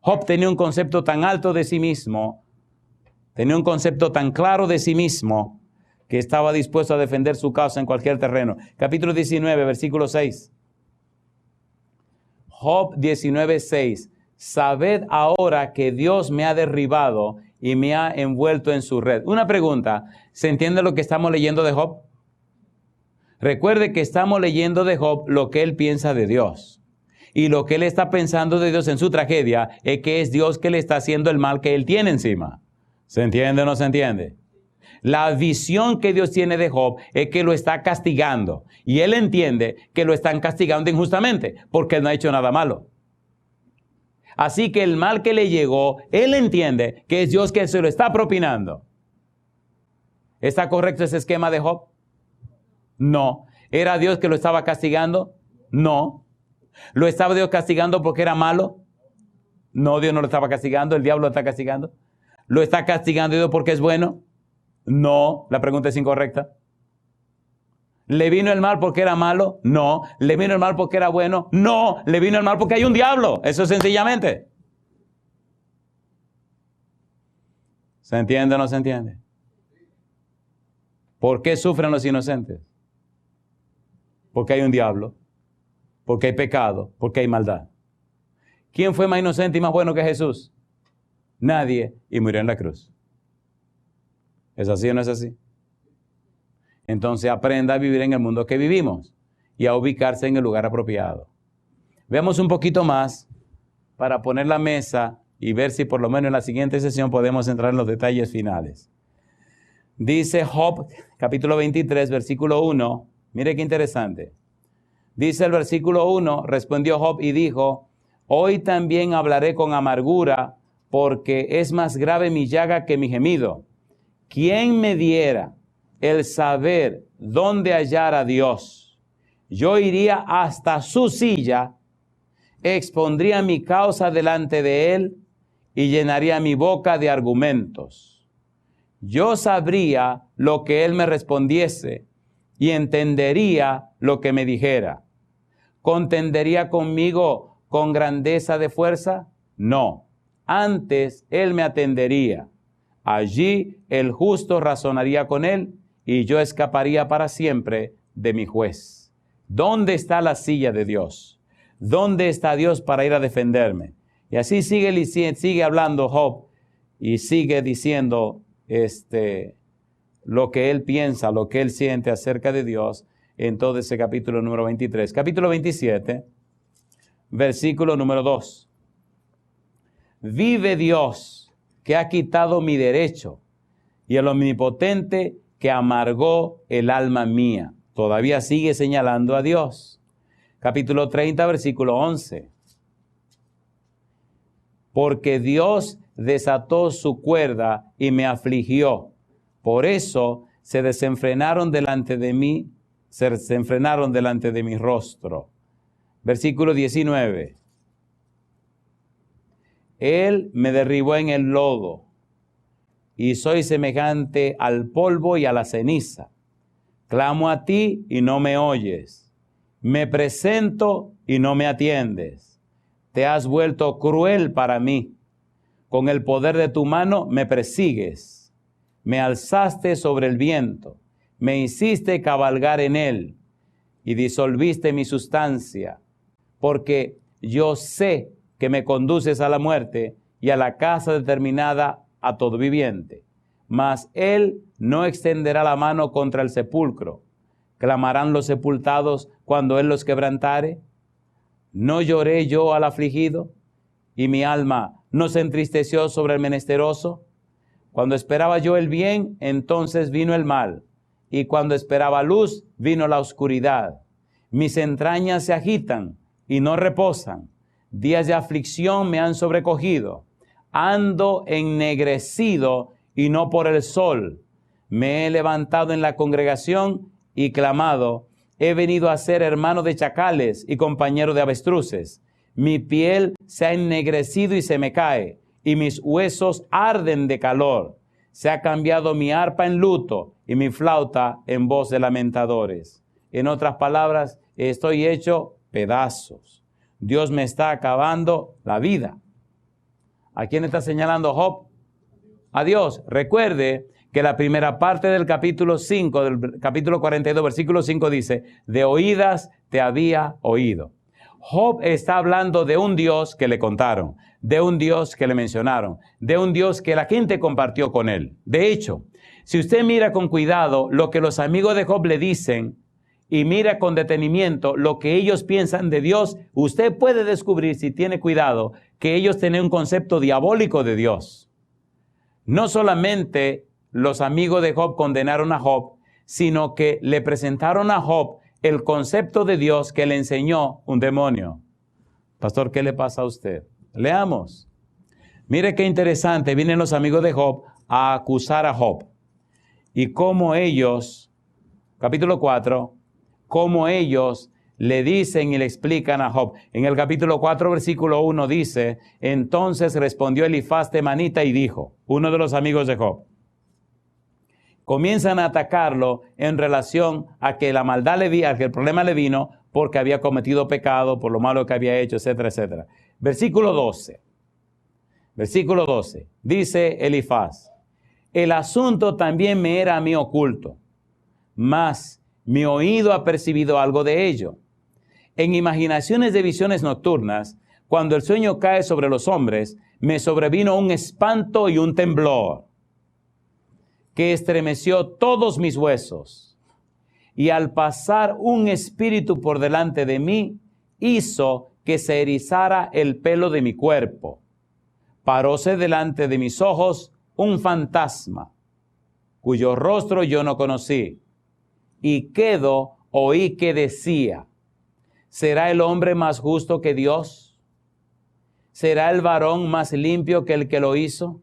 Job tenía un concepto tan alto de sí mismo, tenía un concepto tan claro de sí mismo, que estaba dispuesto a defender su causa en cualquier terreno. Capítulo 19, versículo 6. Job 19, 6. Sabed ahora que Dios me ha derribado y me ha envuelto en su red. Una pregunta, ¿se entiende lo que estamos leyendo de Job? Recuerde que estamos leyendo de Job lo que él piensa de Dios. Y lo que él está pensando de Dios en su tragedia es que es Dios que le está haciendo el mal que él tiene encima. ¿Se entiende o no se entiende? La visión que Dios tiene de Job es que lo está castigando. Y él entiende que lo están castigando injustamente porque él no ha hecho nada malo. Así que el mal que le llegó, él entiende que es Dios que se lo está propinando. ¿Está correcto ese esquema de Job? No. ¿Era Dios que lo estaba castigando? No. ¿Lo estaba Dios castigando porque era malo? No, Dios no lo estaba castigando, el diablo lo está castigando. ¿Lo está castigando Dios porque es bueno? No, la pregunta es incorrecta. ¿Le vino el mal porque era malo? No. ¿Le vino el mal porque era bueno? No. ¿Le vino el mal porque hay un diablo? Eso sencillamente. ¿Se entiende o no se entiende? ¿Por qué sufren los inocentes? Porque hay un diablo, porque hay pecado, porque hay maldad. ¿Quién fue más inocente y más bueno que Jesús? Nadie, y murió en la cruz. ¿Es así o no es así? Entonces aprenda a vivir en el mundo que vivimos y a ubicarse en el lugar apropiado. Veamos un poquito más para poner la mesa y ver si por lo menos en la siguiente sesión podemos entrar en los detalles finales. Dice Job, capítulo 23, versículo 1. Mire qué interesante. Dice el versículo 1, respondió Job y dijo, hoy también hablaré con amargura, porque es más grave mi llaga que mi gemido. ¿Quién me diera el saber dónde hallar a Dios? Yo iría hasta su silla, expondría mi causa delante de él y llenaría mi boca de argumentos. yo sabría lo que él me respondiese y entendería lo que me dijera. ¿Contendería conmigo con grandeza de fuerza? No, antes él me atendería. Allí el justo razonaría con él y yo escaparía para siempre de mi juez. ¿Dónde está la silla de Dios? ¿Dónde está Dios para ir a defenderme? Y así sigue hablando Job y sigue diciendo lo que él piensa, lo que él siente acerca de Dios en todo ese capítulo número 23. Capítulo 27, versículo número 2. Vive Dios, que ha quitado mi derecho, y el Omnipotente, que amargó el alma mía. Todavía sigue señalando a Dios. Capítulo 30, versículo 11. Porque Dios desató su cuerda y me afligió. Por eso se desenfrenaron delante de mí, se desenfrenaron delante de mi rostro. Versículo 19. Él me derribó en el lodo y soy semejante al polvo y a la ceniza. Clamo a ti y no me oyes. Me presento y no me atiendes. Te has vuelto cruel para mí. Con el poder de tu mano me persigues. Me alzaste sobre el viento. Me hiciste cabalgar en él y disolviste mi sustancia. Porque yo sé que me conduces a la muerte y a la casa determinada a todo viviente. Mas él no extenderá la mano contra el sepulcro. ¿Clamarán los sepultados cuando él los quebrantare? ¿No lloré yo al afligido? ¿Y mi alma no se entristeció sobre el menesteroso? Cuando esperaba yo el bien, entonces vino el mal. Y cuando esperaba luz, vino la oscuridad. Mis entrañas se agitan y no reposan. Días de aflicción me han sobrecogido. Ando ennegrecido y no por el sol. Me he levantado en la congregación y clamado. He venido a ser hermano de chacales y compañero de avestruces. Mi piel se ha ennegrecido y se me cae, y mis huesos arden de calor. Se ha cambiado mi arpa en luto y mi flauta en voz de lamentadores. En otras palabras, estoy hecho pedazos. Dios me está acabando la vida. ¿A quién está señalando Job? A Dios. Recuerde que la primera parte del capítulo 5, del capítulo 42, versículo 5 dice, de oídas te había oído. Job está hablando de un Dios que le contaron, de un Dios que le mencionaron, de un Dios que la gente compartió con él. De hecho, si usted mira con cuidado lo que los amigos de Job le dicen y mira con detenimiento lo que ellos piensan de Dios, usted puede descubrir, si tiene cuidado, que ellos tienen un concepto diabólico de Dios. No solamente los amigos de Job condenaron a Job, sino que le presentaron a Job el concepto de Dios que le enseñó un demonio. Pastor, ¿qué le pasa a usted? Leamos. Mire qué interesante, vienen los amigos de Job a acusar a Job. Y cómo ellos, capítulo 4, cómo ellos le dicen y le explican a Job. En el capítulo 4, versículo 1 dice, entonces respondió Elifaz temanita y dijo, uno de los amigos de Job, comienzan a atacarlo en relación a que la maldad a que el problema le vino porque había cometido pecado, por lo malo que había hecho, etcétera, etcétera. Versículo 12. Versículo 12. Dice Elifaz, el asunto también me era a mí oculto, mas mi oído ha percibido algo de ello. En imaginaciones de visiones nocturnas, cuando el sueño cae sobre los hombres, me sobrevino un espanto y un temblor que estremeció todos mis huesos. Y al pasar un espíritu por delante de mí, hizo que se erizara el pelo de mi cuerpo. Paróse delante de mis ojos un fantasma, cuyo rostro yo no conocí. Y quedo, oí que decía, ¿será el hombre más justo que Dios? ¿Será el varón más limpio que el que lo hizo?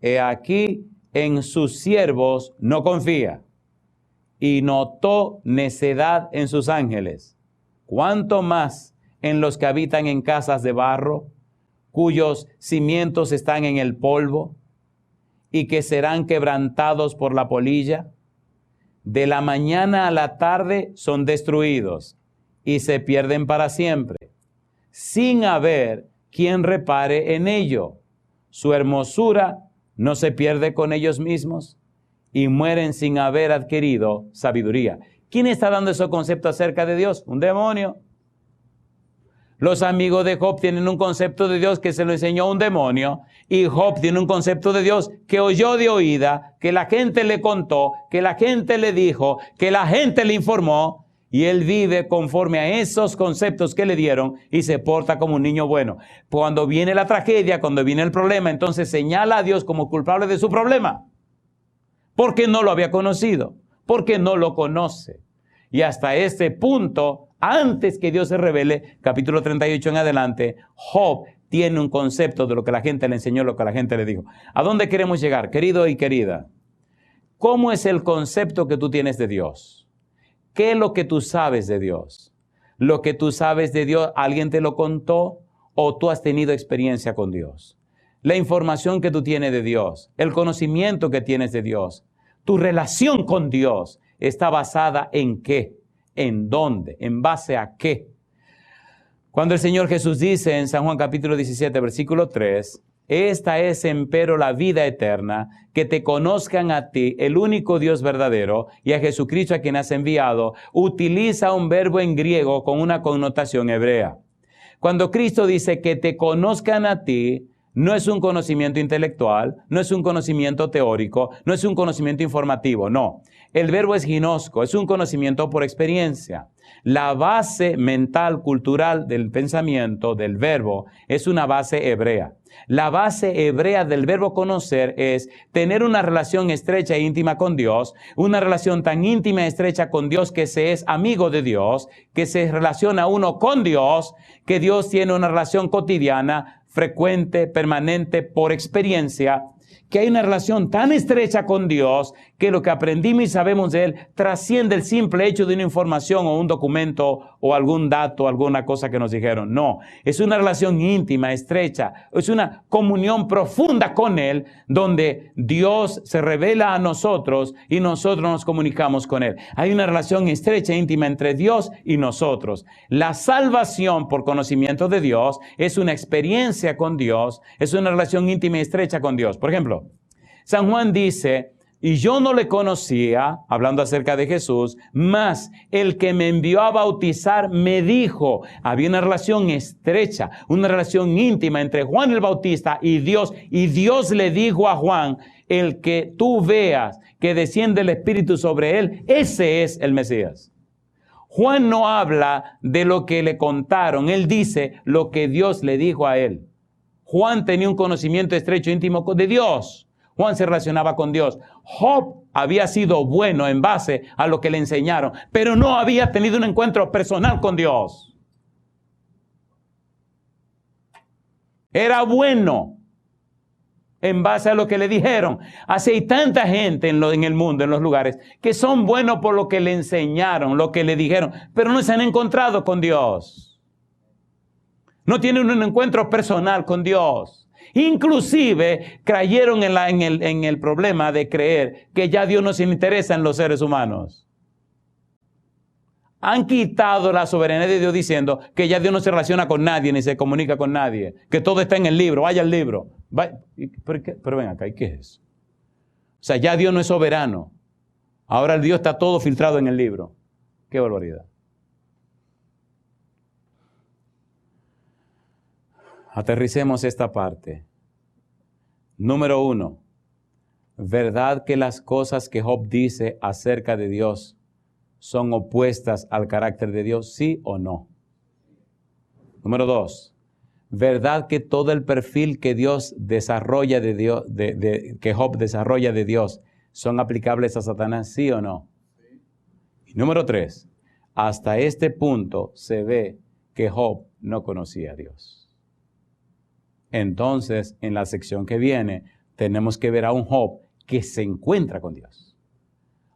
He aquí, en sus siervos no confía, y notó necedad en sus ángeles. ¿Cuánto más en los que habitan en casas de barro, cuyos cimientos están en el polvo? y que serán quebrantados por la polilla? De la mañana a la tarde son destruidos y se pierden para siempre, sin haber quien repare en ello. Su hermosura no se pierde con ellos mismos y mueren sin haber adquirido sabiduría. ¿Quién está dando esos conceptos acerca de Dios? Un demonio. Los amigos de Job tienen un concepto de Dios que se lo enseñó un demonio, y Job tiene un concepto de Dios que oyó de oída, que la gente le contó, que la gente le dijo, que la gente le informó, y él vive conforme a esos conceptos que le dieron y se porta como un niño bueno. Cuando viene la tragedia, cuando viene el problema, entonces señala a Dios como culpable de su problema, porque no lo había conocido, porque no lo conoce. Y hasta este punto, antes que Dios se revele, capítulo 38 en adelante, Job tiene un concepto de lo que la gente le enseñó, lo que la gente le dijo. ¿A dónde queremos llegar, querido y querida? ¿Cómo es el concepto que tú tienes de Dios? ¿Qué es lo que tú sabes de Dios? ¿Lo que tú sabes de Dios, alguien te lo contó o tú has tenido experiencia con Dios? La información que tú tienes de Dios, el conocimiento que tienes de Dios, tu relación con Dios, ¿está basada en qué? ¿En dónde? ¿En base a qué? Cuando el Señor Jesús dice en San Juan capítulo 17, versículo 3, esta es empero la vida eterna, que te conozcan a ti, el único Dios verdadero, y a Jesucristo a quien has enviado, utiliza un verbo en griego con una connotación hebrea. Cuando Cristo dice que te conozcan a ti, no es un conocimiento intelectual, no es un conocimiento teórico, no es un conocimiento informativo, no. El verbo es ginosco, es un conocimiento por experiencia. La base mental, cultural del pensamiento, del verbo, es una base hebrea. La base hebrea del verbo conocer es tener una relación estrecha e íntima con Dios, una relación tan íntima y estrecha con Dios que se es amigo de Dios, que se relaciona uno con Dios, que Dios tiene una relación cotidiana, frecuente, permanente, por experiencia, que hay una relación tan estrecha con Dios que lo que aprendimos y sabemos de Él trasciende el simple hecho de una información o un documento o algún dato, alguna cosa que nos dijeron. No, es una relación íntima, estrecha, es una comunión profunda con Él, donde Dios se revela a nosotros y nosotros nos comunicamos con Él. Hay una relación estrecha e íntima entre Dios y nosotros. La salvación por conocimiento de Dios es una experiencia con Dios, es una relación íntima y estrecha con Dios. Por ejemplo, San Juan dice, y yo no le conocía, hablando acerca de Jesús, mas el que me envió a bautizar me dijo. Había una relación estrecha, una relación íntima entre Juan el Bautista y Dios le dijo a Juan, el que tú veas que desciende el Espíritu sobre él, ese es el Mesías. Juan no habla de lo que le contaron, él dice lo que Dios le dijo a él. Juan tenía un conocimiento estrecho, íntimo de Dios. Juan se relacionaba con Dios. Job había sido bueno en base a lo que le enseñaron, pero no había tenido un encuentro personal con Dios. Era bueno en base a lo que le dijeron. Así hay tanta gente en el mundo, en los lugares, que son buenos por lo que le enseñaron, lo que le dijeron, pero no se han encontrado con Dios. No tienen un encuentro personal con Dios. Inclusive cayeron en el problema de creer que ya Dios no se interesa en los seres humanos. Han quitado la soberanía de Dios diciendo que ya Dios no se relaciona con nadie ni se comunica con nadie. Que todo está en el libro, vaya al libro. Pero ven acá, ¿y qué es eso? O sea, ya Dios no es soberano. Ahora el Dios está todo filtrado en el libro. ¡Qué barbaridad! Aterricemos esta parte. Número 1. ¿Verdad que las cosas que Job dice acerca de Dios son opuestas al carácter de Dios? ¿Sí o no? Número 2. ¿Verdad que todo el perfil que Dios desarrolla de Dios, que Job desarrolla de Dios, son aplicables a Satanás? ¿Sí o no? Y número 3. Hasta este punto se ve que Job no conocía a Dios. Entonces, en la sección que viene, tenemos que ver a un Job que se encuentra con Dios.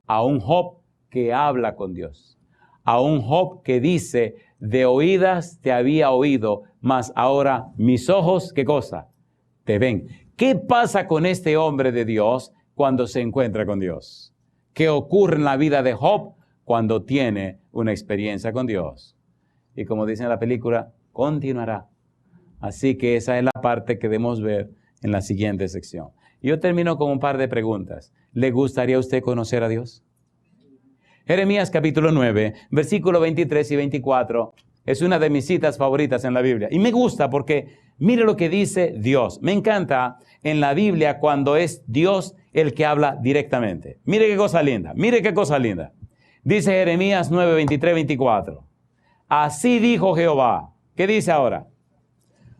A un Job que habla con Dios. A un Job que dice, de oídas te había oído, mas ahora mis ojos, ¿qué cosa? Te ven. ¿Qué pasa con este hombre de Dios cuando se encuentra con Dios? ¿Qué ocurre en la vida de Job cuando tiene una experiencia con Dios? Y como dice en la película, continuará. Así que esa es la parte que debemos ver en la siguiente sección. Yo termino con un par de preguntas. ¿Le gustaría a usted conocer a Dios? Jeremías capítulo 9, versículos 23 y 24, es una de mis citas favoritas en la Biblia. Y me gusta porque mire lo que dice Dios. Me encanta en la Biblia cuando es Dios el que habla directamente. Mire qué cosa linda, mire qué cosa linda. Dice Jeremías 9, 23, 24. Así dijo Jehová. ¿Qué dice ahora?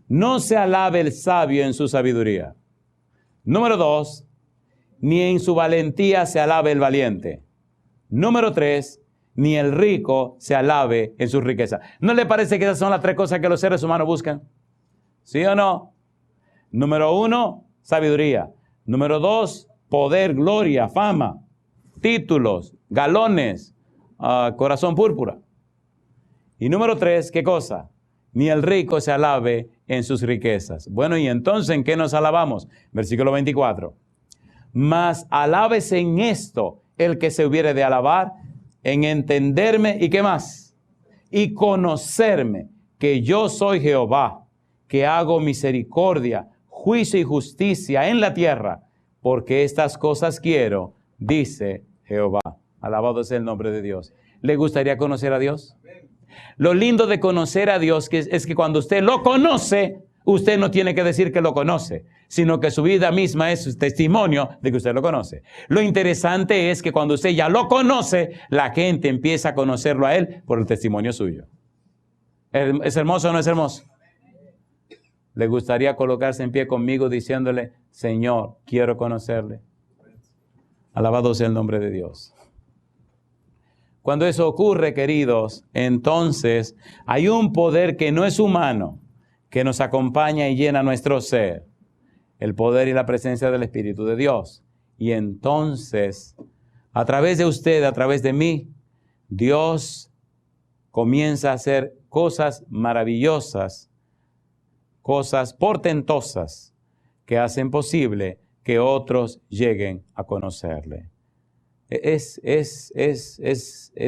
No se alabe el sabio en su sabiduría. Número 2, ni en su valentía se alabe el valiente. Número 3, ni el rico se alabe en su riqueza. ¿No le parece que esas son las tres cosas que los seres humanos buscan? ¿Sí o no? Número 1, sabiduría. Número 2, poder, gloria, fama, títulos, galones, corazón púrpura. Y número 3, ¿qué cosa? Ni el rico se alabe en sus riquezas. Bueno, ¿y entonces en qué nos alabamos? Versículo 24. Mas alábese en esto el que se hubiere de alabar, en entenderme, ¿y qué más? Y conocerme, que yo soy Jehová, que hago misericordia, juicio y justicia en la tierra, porque estas cosas quiero, dice Jehová. Alabado sea el nombre de Dios. ¿Le gustaría conocer a Dios? Lo lindo de conocer a Dios es que cuando usted lo conoce, usted no tiene que decir que lo conoce, sino que su vida misma es testimonio de que usted lo conoce. Lo interesante es que cuando usted ya lo conoce, la gente empieza a conocerlo a Él por el testimonio suyo. ¿Es hermoso o no es hermoso? ¿Le gustaría colocarse en pie conmigo diciéndole, Señor, quiero conocerle? Alabado sea el nombre de Dios. Cuando eso ocurre, queridos, entonces hay un poder que no es humano, que nos acompaña y llena nuestro ser. El poder y la presencia del Espíritu de Dios. Y entonces, a través de usted, a través de mí, Dios comienza a hacer cosas maravillosas, cosas portentosas, que hacen posible que otros lleguen a conocerle. Es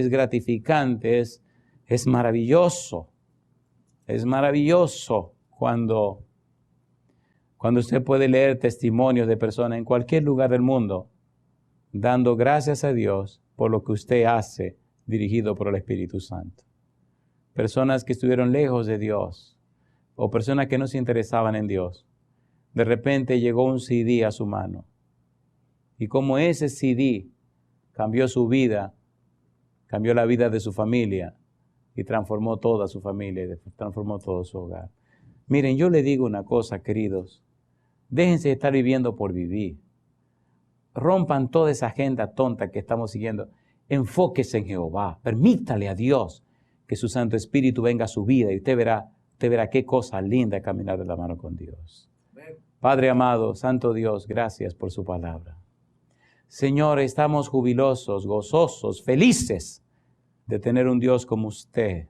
gratificante, es maravilloso. Es maravilloso cuando usted puede leer testimonios de personas en cualquier lugar del mundo, dando gracias a Dios por lo que usted hace, dirigido por el Espíritu Santo. Personas que estuvieron lejos de Dios, o personas que no se interesaban en Dios. De repente llegó un CD a su mano. Y como ese CD cambió su vida, cambió la vida de su familia, y transformó toda su familia, transformó todo su hogar. Miren, yo le digo una cosa, queridos. Déjense de estar viviendo por vivir. Rompan toda esa agenda tonta que estamos siguiendo. Enfóquese en Jehová. Permítale a Dios que su Santo Espíritu venga a su vida y usted verá qué cosa linda caminar de la mano con Dios. Padre amado, Santo Dios, gracias por su palabra. Señor, estamos jubilosos, gozosos, felices de tener un Dios como usted.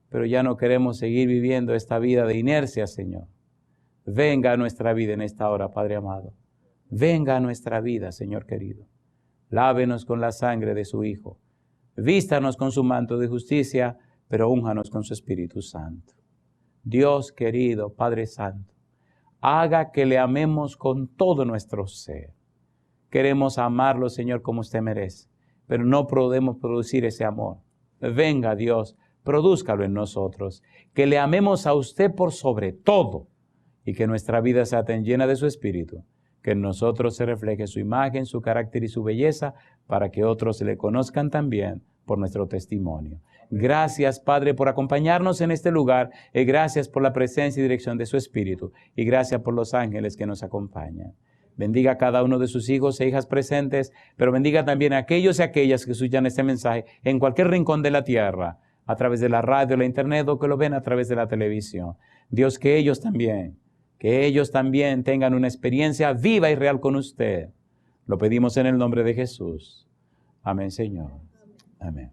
Pero ya no queremos seguir viviendo esta vida de inercia, Señor. Venga a nuestra vida en esta hora, Padre amado. Venga a nuestra vida, Señor querido. Lávenos con la sangre de su Hijo. Vístanos con su manto de justicia, pero únjanos con su Espíritu Santo. Dios querido, Padre Santo, haga que le amemos con todo nuestro ser. Queremos amarlo, Señor, como usted merece, pero no podemos producir ese amor. Venga, Dios, prodúzcalo en nosotros, que le amemos a usted por sobre todo y que nuestra vida sea tan llena de su Espíritu, que en nosotros se refleje su imagen, su carácter y su belleza, para que otros le conozcan también por nuestro testimonio. Gracias, Padre, por acompañarnos en este lugar, y gracias por la presencia y dirección de su Espíritu, y gracias por los ángeles que nos acompañan. Bendiga a cada uno de sus hijos e hijas presentes, pero bendiga también a aquellos y aquellas que escuchan este mensaje en cualquier rincón de la tierra, a través de la radio, la internet, o que lo ven a través de la televisión. Dios, que ellos también tengan una experiencia viva y real con usted. Lo pedimos en el nombre de Jesús. Amén, Señor. Amén.